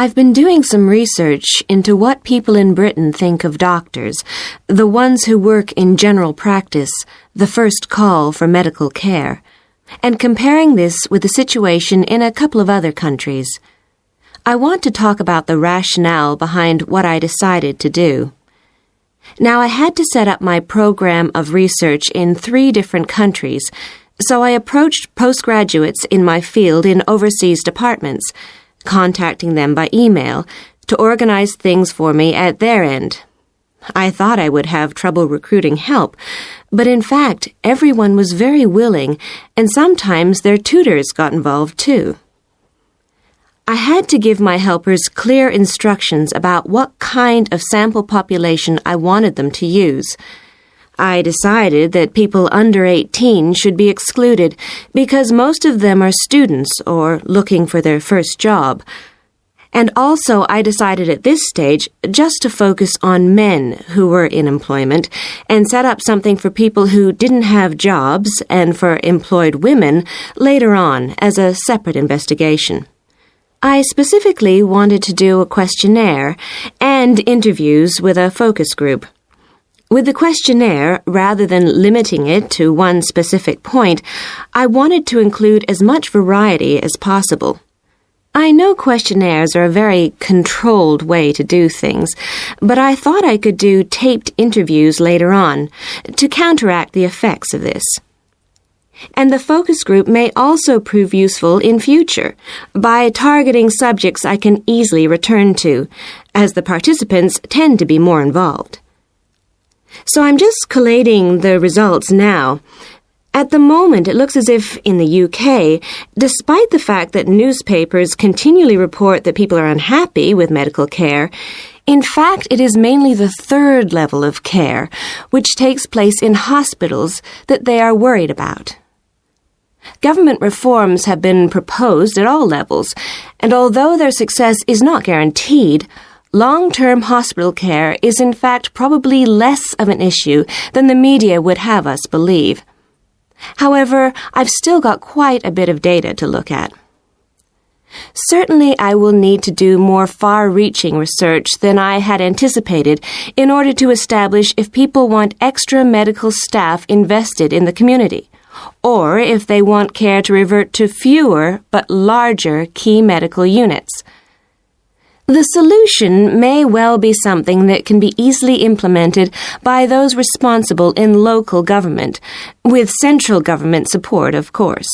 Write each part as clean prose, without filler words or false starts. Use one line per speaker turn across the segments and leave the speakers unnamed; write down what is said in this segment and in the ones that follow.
I've been doing some research into what people in Britain think of doctors, the ones who work in general practice, the first call for medical care, and comparing this with the situation in a couple of other countries. I want to talk about the rationale behind what I decided to do. Now, I had to set up my program of research in 3 different countries, so I approached postgraduates in my field in overseas departments, contacting them by email to organize things for me at their end. I thought I would have trouble recruiting help, but in fact, everyone was very willing, and sometimes their tutors got involved too. I had to give my helpers clear instructions about what kind of sample population I wanted them to use. I decided that people under 18 should be excluded because most of them are students or looking for their first job. And also I decided at this stage just to focus on men who were in employment and set up something for people who didn't have jobs and for employed women later on as a separate investigation. I specifically wanted to do a questionnaire and interviews with a focus group. With the questionnaire, rather than limiting it to one specific point, I wanted to include as much variety as possible. I know questionnaires are a very controlled way to do things, but I thought I could do taped interviews later on to counteract the effects of this. And the focus group may also prove useful in future by targeting subjects I can easily return to, as the participants tend to be more involved. So I'm just collating the results now. At the moment, it looks as if in the UK, despite the fact that newspapers continually report that people are unhappy with medical care, in fact, it is mainly the 3rd level of care, which takes place in hospitals, that they are worried about. Government reforms have been proposed at all levels, and although their success is not guaranteed, long-term hospital care is in fact probably less of an issue than the media would have us believe. However, I've still got quite a bit of data to look at. Certainly, I will need to do more far-reaching research than I had anticipated in order to establish if people want extra medical staff invested in the community, or if they want care to revert to fewer but larger key medical units. The solution may well be something that can be easily implemented by those responsible in local government, with central government support, of course.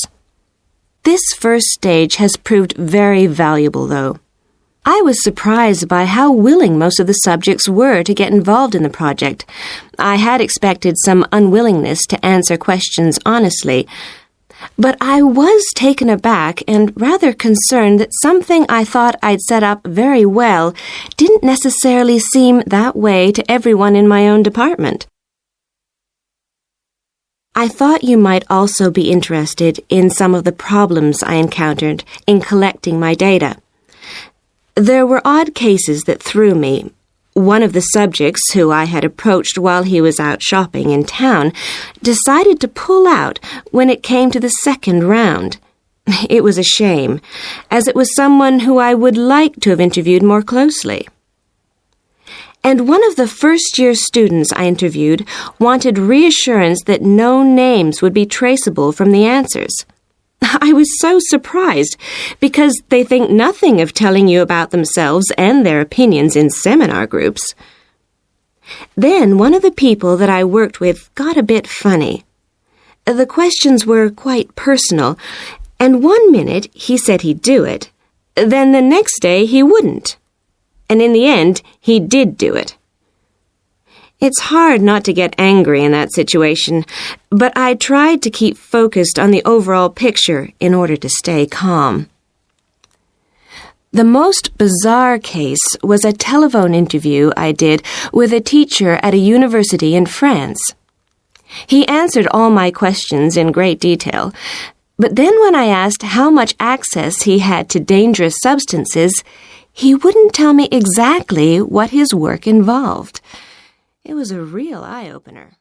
This first stage has proved very valuable, though. I was surprised by how willing most of the subjects were to get involved in the project. I had expected some unwillingness to answer questions honestly, but I was taken aback and rather concerned that something I thought I'd set up very well didn't necessarily seem that way to everyone in my own department. I thought you might also be interested in some of the problems I encountered in collecting my data. There were odd cases that threw me. One of the subjects who I had approached while he was out shopping in town decided to pull out when it came to the 2nd round. It was a shame, as it was someone who I would like to have interviewed more closely. And one of the first-year students I interviewed wanted reassurance that no names would be traceable from the answers. I was so surprised, because they think nothing of telling you about themselves and their opinions in seminar groups. Then one of the people that I worked with got a bit funny. The questions were quite personal, and one minute he said he'd do it, then the next day he wouldn't. And in the end, he did do it. It's hard not to get angry in that situation, but I tried to keep focused on the overall picture in order to stay calm. The most bizarre case was a telephone interview I did with a teacher at a university in France. He answered all my questions in great detail, but then when I asked how much access he had to dangerous substances, he wouldn't tell me exactly what his work involved. It was a real eye-opener.